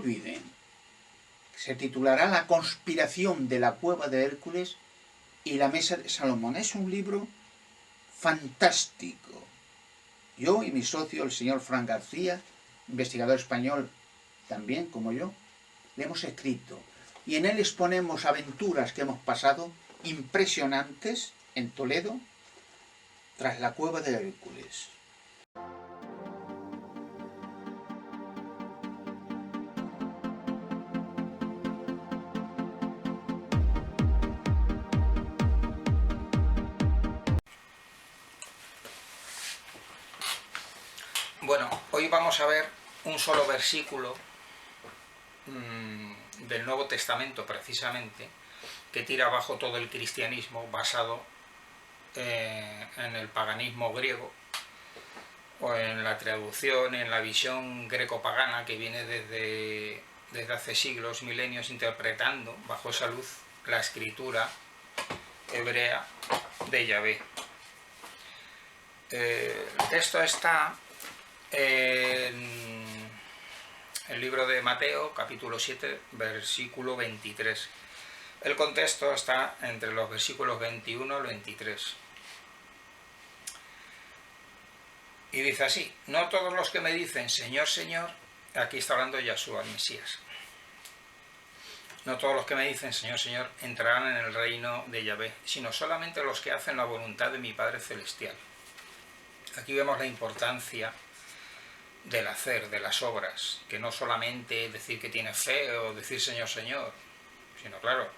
olviden. Se titulará La conspiración de la cueva de Hércules y la mesa de Salomón. Es un libro fantástico. Yo y mi socio, el señor Fran García, investigador español también como yo, le hemos escrito. Y en él exponemos aventuras que hemos pasado impresionantes en Toledo tras la cueva de Hércules. Bueno, hoy vamos a ver un solo versículo del Nuevo Testamento, precisamente, que tira abajo todo el cristianismo basado en el paganismo griego, o en la traducción, en la visión greco-pagana que viene desde hace siglos, milenios, interpretando bajo esa luz la escritura hebrea de Yahvé. Esto está en el libro de Mateo, capítulo 7, versículo 23. El contexto está entre los versículos 21 al 23. Y dice así: no todos los que me dicen Señor, Señor, aquí está hablando Yahshua, el Mesías, no todos los que me dicen Señor, Señor entrarán en el reino de Yahvé, sino solamente los que hacen la voluntad de mi Padre Celestial. Aquí vemos la importancia del hacer, de las obras, que no solamente decir que tienes fe o decir Señor, Señor, sino claro,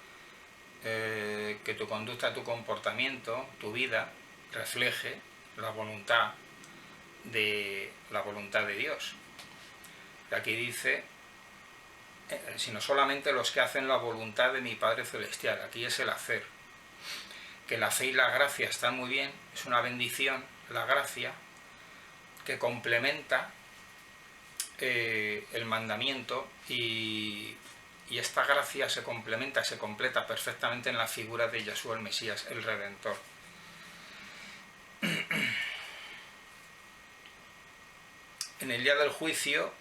que tu conducta, tu comportamiento, tu vida refleje la voluntad de Dios. Aquí dice, sino solamente los que hacen la voluntad de mi Padre Celestial. Aquí es el hacer. Que la fe y la gracia están muy bien, es una bendición, la gracia, que complementa el mandamiento, y esta gracia se complementa, se completa perfectamente en la figura de Yahshua el Mesías, el Redentor. En el día del juicio,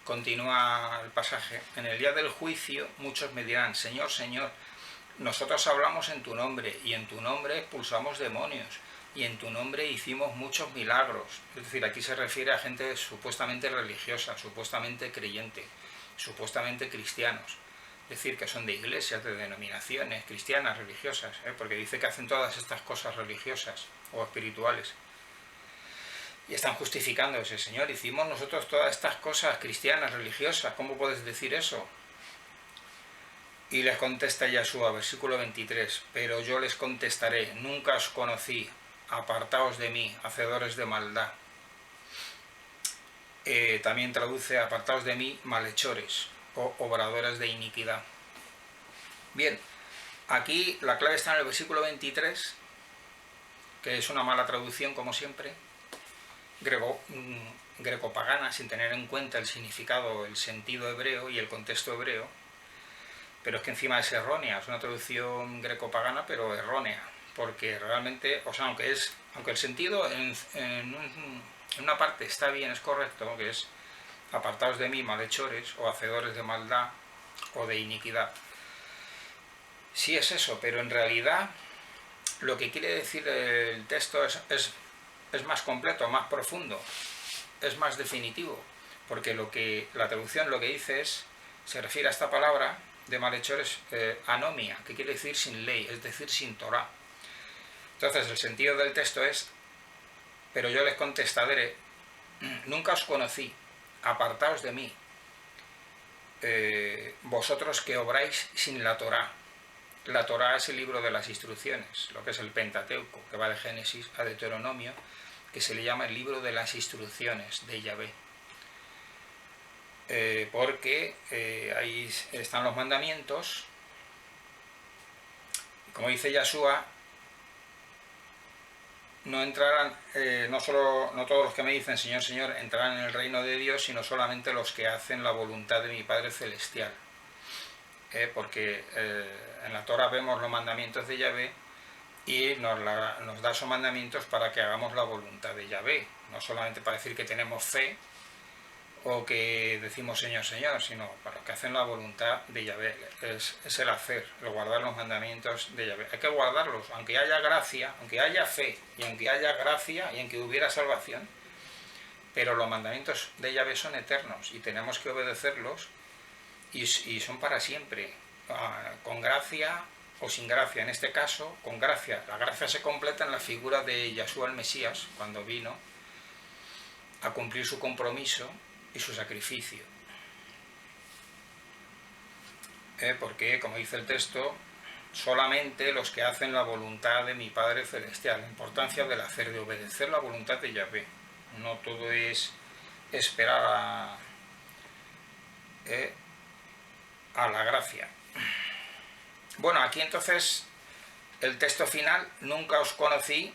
continúa el pasaje, en el día del juicio muchos me dirán, Señor, Señor, nosotros hablamos en tu nombre, y en tu nombre expulsamos demonios, y en tu nombre hicimos muchos milagros. Es decir, aquí se refiere a gente supuestamente religiosa, supuestamente creyente, supuestamente cristianos. Es decir, que son de iglesias, de denominaciones cristianas, religiosas, porque dice que hacen todas estas cosas religiosas o espirituales. Y están justificándose, Señor, hicimos nosotros todas estas cosas cristianas, religiosas, ¿cómo puedes decir eso? Y les contesta Yahshua, versículo 23, pero yo les contestaré, nunca os conocí, apartaos de mí, hacedores de maldad. También traduce, apartaos de mí, malhechores, o obradores de iniquidad. Bien, aquí la clave está en el versículo 23, que es una mala traducción, como siempre, greco-pagana, sin tener en cuenta el significado, el sentido hebreo y el contexto hebreo, pero es que encima es errónea, es una traducción greco-pagana, pero errónea, porque realmente, o sea, aunque el sentido en una parte está bien, es correcto, que es apartaos de mí, malhechores, o hacedores de maldad o de iniquidad. Sí es eso, pero en realidad lo que quiere decir el texto es más completo, más profundo, es más definitivo, porque la traducción lo que dice se refiere a esta palabra de malhechores, anomia, que quiere decir sin ley, es decir, sin Torah. Entonces el sentido del texto es, pero yo les contestaré, nunca os conocí, apartaos de mí, vosotros que obráis sin la Torah. La Torah es el libro de las instrucciones, lo que es el Pentateuco, que va de Génesis a Deuteronomio, que se le llama el libro de las instrucciones de Yahvé. Porque ahí están los mandamientos, como dice Yahshua, no entrarán, no todos los que me dicen Señor, Señor entrarán en el reino de Dios, sino solamente los que hacen la voluntad de mi Padre Celestial. Porque en la Torah vemos los mandamientos de Yahvé y nos da esos mandamientos para que hagamos la voluntad de Yahvé, no solamente para decir que tenemos fe o que decimos Señor, Señor, sino para los que hacen la voluntad de Yahvé. Es el hacer, el guardar los mandamientos de Yahvé. Hay que guardarlos, aunque haya gracia, aunque haya fe, y aunque haya gracia, y aunque hubiera salvación, pero los mandamientos de Yahvé son eternos, y tenemos que obedecerlos, y son para siempre, con gracia o sin gracia. En este caso, con gracia. La gracia se completa en la figura de Yahshua el Mesías, cuando vino a cumplir su compromiso y su sacrificio. Porque, como dice el texto, solamente los que hacen la voluntad de mi Padre Celestial. La importancia del hacer, de obedecer la voluntad de Yahvé. No todo es esperar a la gracia. Bueno, aquí entonces el texto final: nunca os conocí.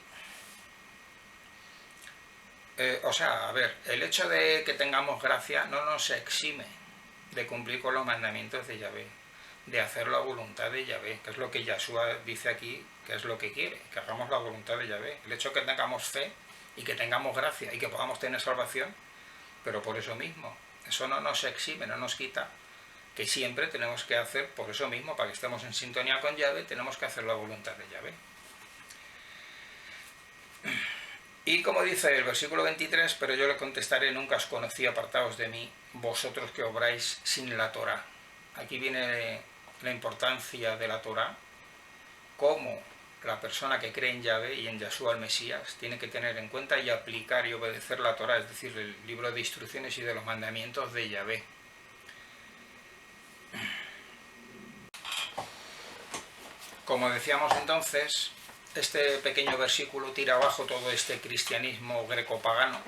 El hecho de que tengamos gracia no nos exime de cumplir con los mandamientos de Yahvé, de hacer la voluntad de Yahvé, que es lo que Yahshua dice aquí, que es lo que quiere, que hagamos la voluntad de Yahvé. El hecho de que tengamos fe y que tengamos gracia y que podamos tener salvación, pero por eso mismo, eso no nos exime, no nos quita que siempre tenemos que hacer, por eso mismo, para que estemos en sintonía con Yahvé, tenemos que hacer la voluntad de Yahvé. Y como dice el versículo 23, pero yo le contestaré: nunca os conocí, apartaos de mí, vosotros que obráis sin la Torá. Aquí viene la importancia de la Torá, cómo la persona que cree en Yahvé y en Yahshua el Mesías tiene que tener en cuenta y aplicar y obedecer la Torá, es decir, el libro de instrucciones y de los mandamientos de Yahvé. Como decíamos entonces, este pequeño versículo tira abajo todo este cristianismo greco-pagano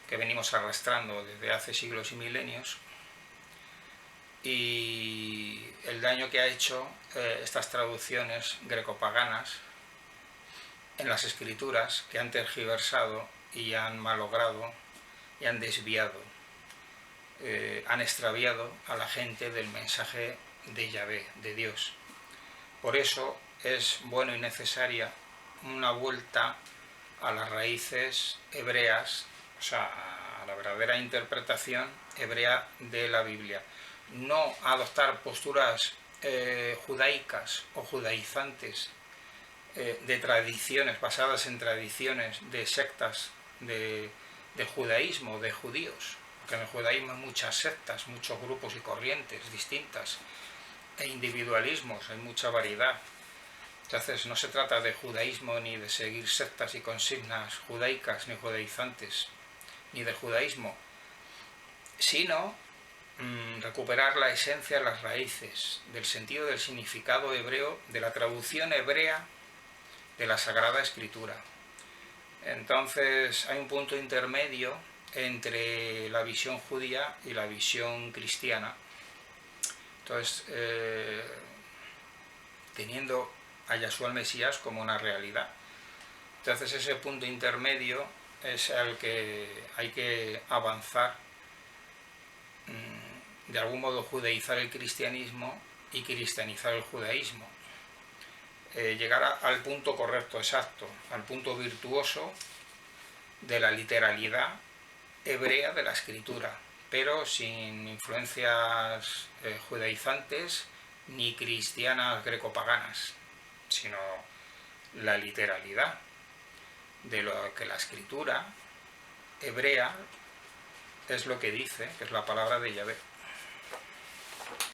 que venimos arrastrando desde hace siglos y milenios, y el daño que ha hecho estas traducciones greco-paganas en las escrituras, que han tergiversado y han malogrado y han desviado, han extraviado a la gente del mensaje de Yahvé, de Dios. Por eso es bueno y necesaria una vuelta a las raíces hebreas, o sea, a la verdadera interpretación hebrea de la Biblia. No adoptar posturas judaicas o judaizantes de tradiciones, basadas en tradiciones de sectas de judaísmo, de judíos, porque en el judaísmo hay muchas sectas, muchos grupos y corrientes distintas, e individualismos, hay mucha variedad. Entonces no se trata de judaísmo ni de seguir sectas y consignas judaicas ni judaizantes, ni del judaísmo, sino recuperar la esencia, las raíces del sentido, del significado hebreo, de la traducción hebrea de la Sagrada Escritura. Entonces hay un punto intermedio entre la visión judía y la visión cristiana. Entonces, teniendo a Yahshua el Mesías como una realidad. Entonces ese punto intermedio es al que hay que avanzar, de algún modo judaizar el cristianismo y cristianizar el judaísmo. Llegar al punto correcto, exacto, al punto virtuoso de la literalidad hebrea de la escritura, pero sin influencias judaizantes ni cristianas grecopaganas, sino la literalidad de lo que la escritura hebrea es lo que dice, que es la palabra de Yahvé.